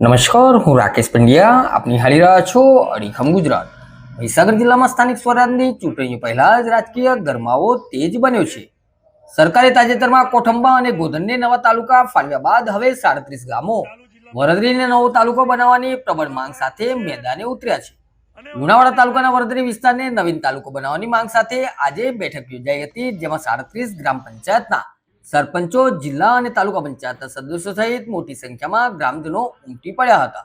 નમસ્કાર, હું રાકેશ પંડ્યા. આપ નિહાળી રહ્યા છો અડીખમ ગુજરાત. મહીસાગર જિલ્લામાં સ્થાનિક સ્વરાજની ચૂંટણીઓ પહેલા જ રાજકીય ગરમાવો તેજ બન્યો છે. સરકારે તાજેતરમાં કોઠંબા અને ગોધનને નવા તાલુકા ફાળવ્યા બાદ હવે 37 ગામો વરદરીને નવો તાલુકો બનાવવાની પ્રબળ માંગ સાથે મેદાને ઉતર્યા છે. લુણાવાડા તાલુકાના વરદરી વિસ્તારને નવીન તાલુકો બનાવવાની માંગ સાથે આજે બેઠક યોજાઈ હતી, જેમાં 37 ગ્રામ પંચાયતના સરપંચો, જિલ્લા અને તાલુકા પંચાયતના સદસ્યો સહિત મોટી સંખ્યામાં ગ્રામજનો ઉમટી પડ્યા હતા.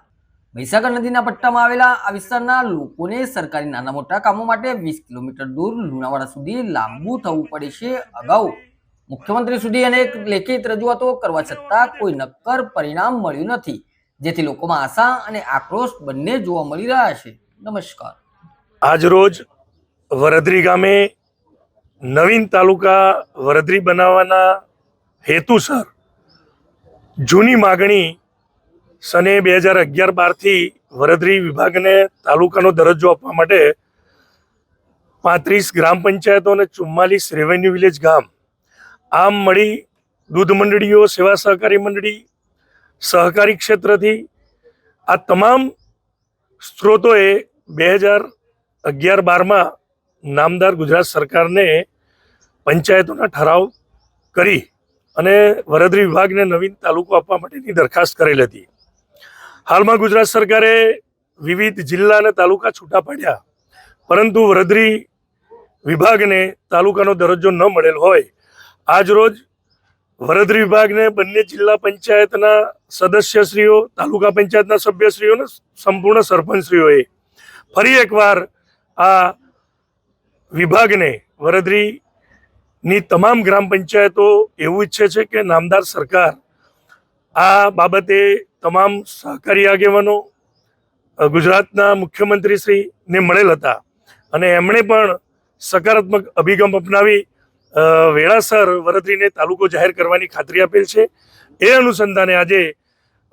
મહીસાગર નદીના પટ્ટામાં આવેલા આ વિસ્તારના લોકોને સરકારી નાના મોટા કામો માટે 20 કિલોમીટર દૂર લુણાવાડા સુધી લાંબુ થવું પડે છે. અગાઉ મુખ્યમંત્રી સુધી અનેક લેખિત રજૂઆતો કરવા છતાં કોઈ નક્કર પરિણામ મળ્યું નથી, જેથી લોકોમાં આશા અને આક્રોશ બંને જોવા મળી રહ્યા છે. નમસ્કાર. આજરોજ વરદરી ગામે નવીન તાલુકા વરદરી બનાવવાના હેતુસર જૂની માગણી સને 2011-12થી વરદરી વિભાગને તાલુકાનો દરજ્જો આપવા માટે 35 ગ્રામ પંચાયતો અને 44 રેવન્યુ વિલેજ ગામ આમ મળી દૂધ મંડળીઓ, સેવા સહકારી મંડળી, સહકારી ક્ષેત્રથી આ તમામ સ્ત્રોતોએ 2011-12માં નામદાર ગુજરાત સરકારને પંચાયતોના ઠરાવ કરી અને વરદરી વિભાગને નવીન તાલુકો આપવા માટેની દરખાસ્ત કરેલ હતી. હાલમાં ગુજરાત સરકારે વિવિધ જિલ્લા અને તાલુકા છૂટા પાડ્યા, પરંતુ વરદરી વિભાગને તાલુકાનો દરજ્જો ન મળેલ હોય આજરોજ વરદરી વિભાગને બંને જિલ્લા પંચાયતના સદસ્યશ્રીઓ, તાલુકા પંચાયતના સભ્યશ્રીઓ અને સંપૂર્ણ સરપંચશ્રીઓએ ફરી એકવાર આ વિભાગને વરદરીની તમામ ગ્રામ પંચાયતો એવું ઈચ્છે છે કે નામદાર સરકાર આ બાબતે તમામ સહકારી આગેવાનો ગુજરાતના મુખ્યમંત્રીશ્રીને મળેલ હતા અને એમણે પણ સકારાત્મક અભિગમ અપનાવી વેળાસર વરદરીને તાલુકો જાહેર કરવાની ખાતરી આપેલ છે. એ અનુસંધાને આજે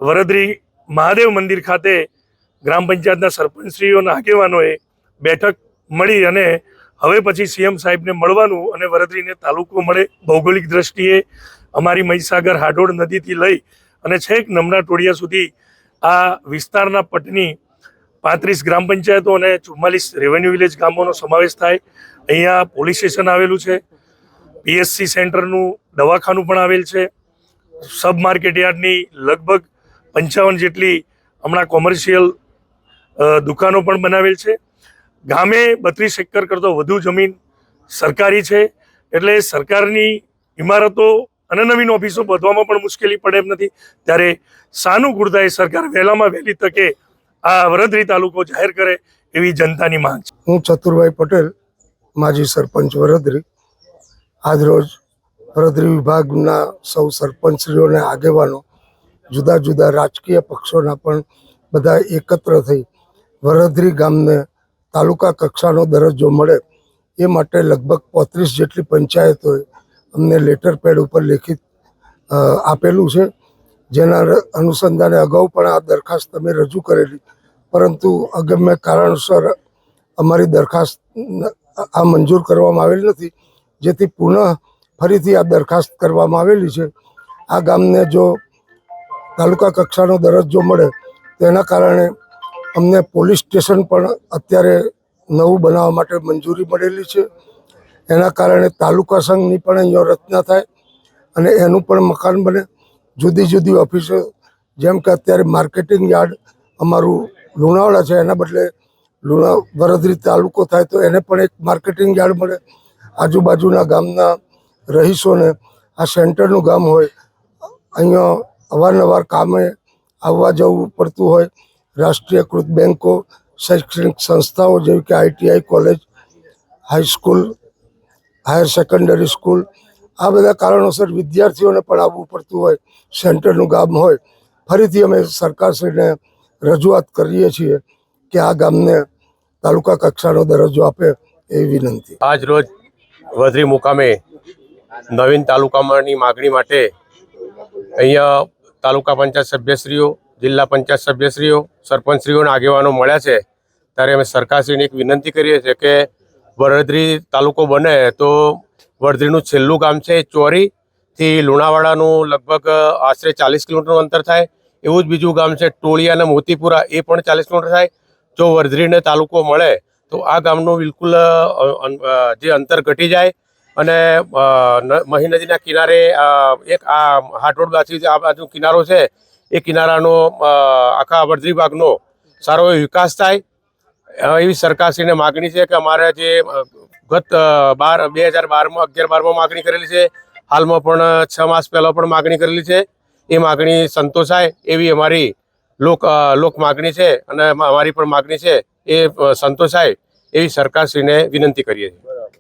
વરદરી મહાદેવ મંદિર ખાતે ગ્રામ પંચાયતના સરપંચશ્રીઓના આગેવાનોએ બેઠક મળી અને હવે પછી સીએમ સાહેબને મળવાનું અને વરદરીને તાલુકો મળે. ભૌગોલિક દ્રષ્ટિએ અમારી મહીસાગર હાડોળ નદીથી લઈ અને છેક નમના ટોળિયા સુધી આ વિસ્તારના પટની 35 ગ્રામ પંચાયતો અને 44 રેવન્યુ વિલેજ ગામોનો સમાવેશ થાય. અહીંયા પોલીસ સ્ટેશન આવેલું છે, પીએસસી સેન્ટરનું દવાખાનું પણ આવેલ છે, સબ માર્કેટ યાર્ડની લગભગ 55 જેટલી હમણાં કોમર્શિયલ દુકાનો પણ બનાવેલ છે. ગામે 32 એકર કરતો વધુ જમીન સરકારી છે, એટલે સરકારની ઇમારતો અને નવીન ઓફિસો બાંધવામાં પણ મુશ્કેલી પડે એમ નથી. ત્યારે સાનુકૂળતાએ સરકાર વહેલામાં વહેલી તકે આ વરદરી તાલુકો જાહેર કરે એવી જનતાની માંગ છે. હું ચતુરભાઈ પટેલ, માજી સરપંચ વરદરી. આજરોજ વરદરી વિભાગના સૌ સરપંચશ્રીઓને આગેવાનો, જુદા જુદા રાજકીય પક્ષોના પણ બધા એકત્ર થઈ વરદરી ગામને તાલુકા કક્ષાનો દરજ્જો મળે એ માટે લગભગ 35 જેટલી પંચાયતોએ અમને લેટર પેડ ઉપર લેખિત આપેલું છે, જેના અનુસંધાને અગાઉ પણ આ દરખાસ્ત અમે રજૂ કરેલી, પરંતુ અગમ્ય કારણસર અમારી દરખાસ્ત આ મંજૂર કરવામાં આવેલ નથી, જેથી પુનઃ ફરીથી આ દરખાસ્ત કરવામાં આવેલી છે. આ ગામને જો તાલુકા કક્ષાનો દરજ્જો મળે તેના કારણે અમને પોલીસ સ્ટેશન પણ અત્યારે નવું બનાવવા માટે મંજૂરી મળેલી છે. એના કારણે તાલુકા સંઘની પણ અહીંયા રચના થાય અને એનું પણ મકાન બને. જુદી જુદી ઓફિસો, જેમ કે અત્યારે માર્કેટિંગ યાર્ડ અમારું લુણાવાડા છે, એના બદલે વરદરી તાલુકો થાય તો એને પણ એક માર્કેટિંગ યાર્ડ મળે. આજુબાજુના ગામના રહીશોને આ સેન્ટરનું ગામ હોય, અહીંયા અવારનવાર કામે આવવા જવું પડતું હોય. રાષ્ટ્રીયકૃત બેન્કો, શૈક્ષણિક સંસ્થાઓ જેવી કે ITI college, high school, higher secondary school, આ બધા કારણોસર વિદ્યાર્થીઓને પણ આવવું પડતું હોય. સેન્ટરનું ગામ હોય. ફરીથી અમે સરકારશ્રીને રજૂઆત કરીએ છીએ કે આ ગામને તાલુકા કક્ષાનો દરજ્જો આપે એવી વિનંતી. આજ રોજ વરદરી મુકામે નવીન તાલુકાની માગણી માટે અહીંયા તાલુકા પંચાયત સભ્યશ્રીઓ, જિલ્લા પંચાયત સભ્યશ્રીઓ, સરપંચશ્રીઓના આગેવાનો મળ્યા છે. ત્યારે અમે સરકારશ્રીને એક વિનંતી કરીએ છીએ કે વરદરી તાલુકો બને તો વરદરીનું છેલ્લું ગામ છે ચોરીથી લુણાવાડાનું લગભગ આશરે 40 કિલોમીટરનું અંતર થાય. એવું જ બીજું ગામ છે ટોળિયા અને મોતીપુરા, એ પણ 40 કિલોમીટર થાય. જો વરધરીને તાલુકો મળે તો આ ગામનું બિલકુલ જે અંતર ઘટી જાય અને મહી નદીના કિનારે એક આ હાટોડ બાજુ આ બાજુ કિનારો છે, એ કિનારાનો આખા વરધરી ભાગનો સારો એવો વિકાસ થાય એવી સરકારશ્રીને માગણી છે કે અમારે જે ગત 2012માં 11-12માં માગણી કરેલી છે, હાલમાં પણ 6 માસ પહેલાં પણ માગણી કરેલી છે. એ માગણી સંતોષાય એવી અમારી લોક માગણી છે અને અમારી પણ માગણી છે એ સંતોષાય એવી સરકારશ્રીને વિનંતી કરીએ છીએ.